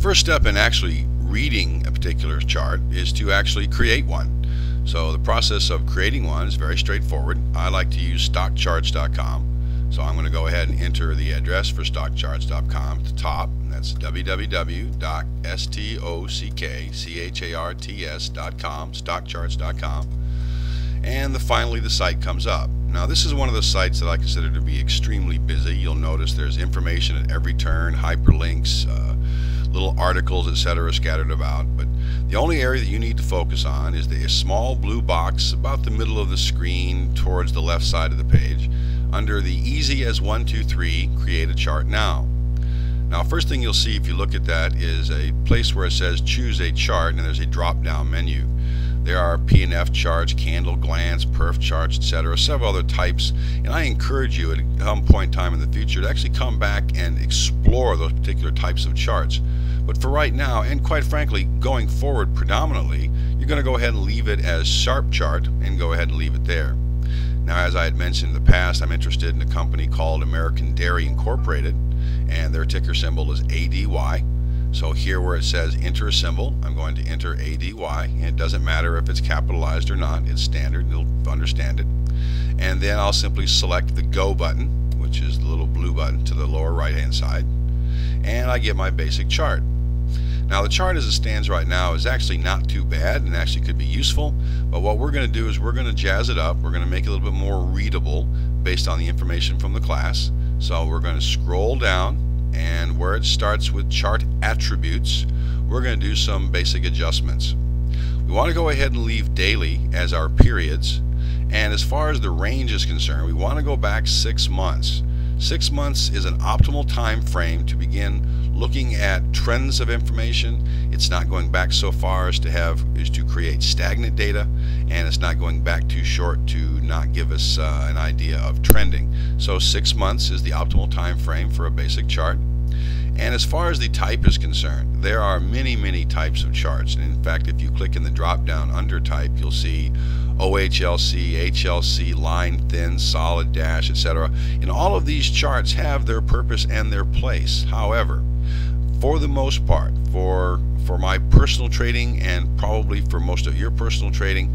first step in actually reading a particular chart is to actually create one. So the process of creating one is very straightforward. I like to use stockcharts.com. So I'm going to go ahead and enter the address for stockcharts.com at the top, and that's www.stockcharts.com, stockcharts.com, and finally the site comes up. Now this is one of the sites that I consider to be extremely busy. You'll notice there's information at every turn, hyperlinks, little articles, etc. scattered about, but the only area that you need to focus on is the small blue box about the middle of the screen towards the left side of the page under the easy as 1, 2, 3 create a chart now. Now first thing you'll see if you look at that is a place where it says choose a chart, and there's a drop down menu. There are P&F charts, candle glance, perf charts, etc., several other types, and I encourage you at some point in time in the future to actually come back and explore those particular types of charts. But for right now, and quite frankly going forward predominantly, you're going to go ahead and leave it as sharp chart and go ahead and leave it there. Now, as I had mentioned in the past, I'm interested in a company called American Dairy Incorporated, and their ticker symbol is ADY. So here where it says enter a symbol, I'm going to enter ADY, and it doesn't matter if it's capitalized or not, it's standard, you'll understand it. And then I'll simply select the Go button, which is the little blue button to the lower right hand side, and I get my basic chart. Now the chart as it stands right now is actually not too bad and actually could be useful, but what we're going to do is we're going to jazz it up. We're going to make it a little bit more readable based on the information from the class. So we're going to scroll down, and where it starts with chart attributes, we're going to do some basic adjustments. We want to go ahead and leave daily as our periods, and as far as the range is concerned, we want to go back 6 months. 6 months is an optimal time frame to begin looking at trends of information. It's not going back so far as to create stagnant data, and it's not going back too short to not give us an idea of trending. So 6 months is the optimal time frame for a basic chart. And as far as the type is concerned, there are many types of charts, and in fact if you click in the drop down under type, you'll see OHLC, HLC, line, thin, solid, dash, etc. And all of these charts have their purpose and their place. However, for the most part, for my personal trading, and probably for most of your personal trading,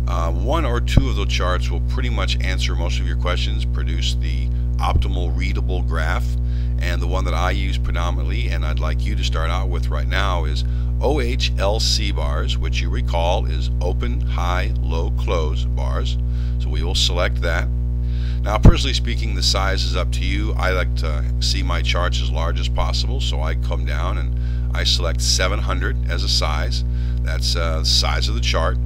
1 or 2 of those charts will pretty much answer most of your questions, produce the optimal readable graph. And the one that I use predominantly, and I'd like you to start out with right now, is OHLC bars, which you recall is open, high, low, close bars. So we will select that. Now personally speaking, the size is up to you. I like to see my charts as large as possible, so I come down and I select 700 as a size. That's the size of the chart.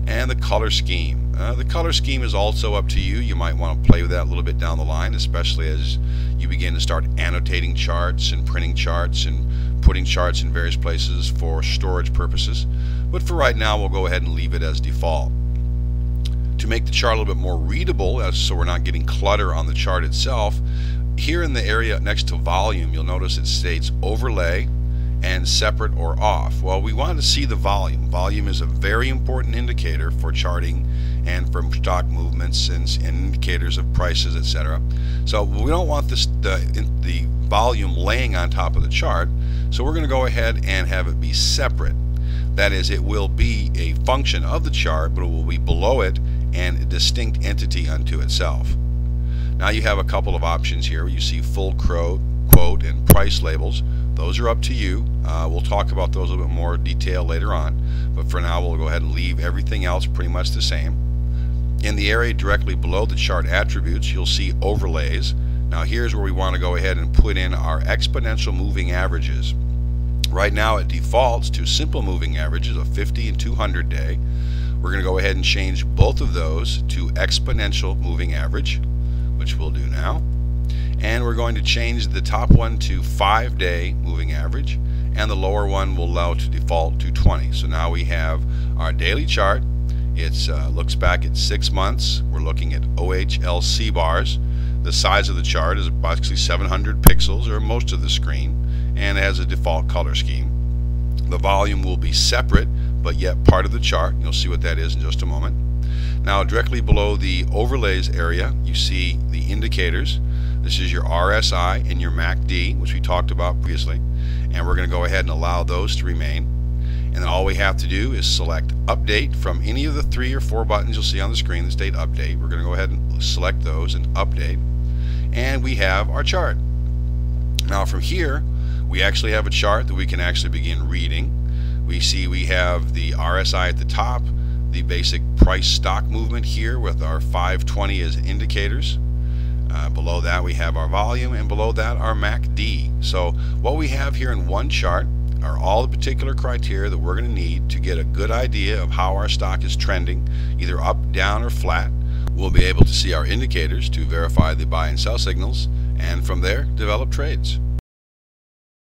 And the color scheme. The color scheme is also up to you. You might want to play with that a little bit down the line, especially as you begin to start annotating charts and printing charts and putting charts in various places for storage purposes. But for right now, we'll go ahead and leave it as default. To make the chart a little bit more readable, so we're not getting clutter on the chart itself, here in the area next to volume, you'll notice it states overlay and separate or off. Well, we want to see the volume. Volume is a very important indicator for charting and for stock movements and indicators of prices, etc. So we don't want the volume laying on top of the chart, so we're going to go ahead and have it be separate. That is, it will be a function of the chart, but it will be below it and a distinct entity unto itself. Now you have a couple of options here. You see full quote and price labels. Those are up to you. We'll talk about those a little bit more detail later on, but for now we'll go ahead and leave everything else pretty much the same. In the area directly below the chart attributes, you'll see overlays. Now here's where we want to go ahead and put in our exponential moving averages. Right now it defaults to simple moving averages of 50 and 200 day. We're going to go ahead and change both of those to exponential moving average, which we'll do now. And we're going to change the top one to 5-day moving average, and the lower one will allow to default to 20. So now we have our daily chart. It looks back at 6 months. We're looking at OHLC bars. The size of the chart is approximately 700 pixels, or most of the screen, and it has a default color scheme. The volume will be separate, but yet part of the chart. You'll see what that is in just a moment. Now directly below the overlays area, you see the indicators. This is your RSI and your MACD, which we talked about previously, and we're going to go ahead and allow those to remain. And then all we have to do is select update from any of the 3 or 4 buttons you'll see on the screen that state update. We're going to go ahead and select those and update, and we have our chart. Now from here we actually have a chart that we can actually begin reading. We see we have the RSI at the top, the basic price stock movement here with our 520 as indicators. Below that we have our volume, and below that our MACD. So what we have here in one chart are all the particular criteria that we're going to need to get a good idea of how our stock is trending, either up, down, or flat. We'll be able to see our indicators to verify the buy and sell signals, and from there develop trades.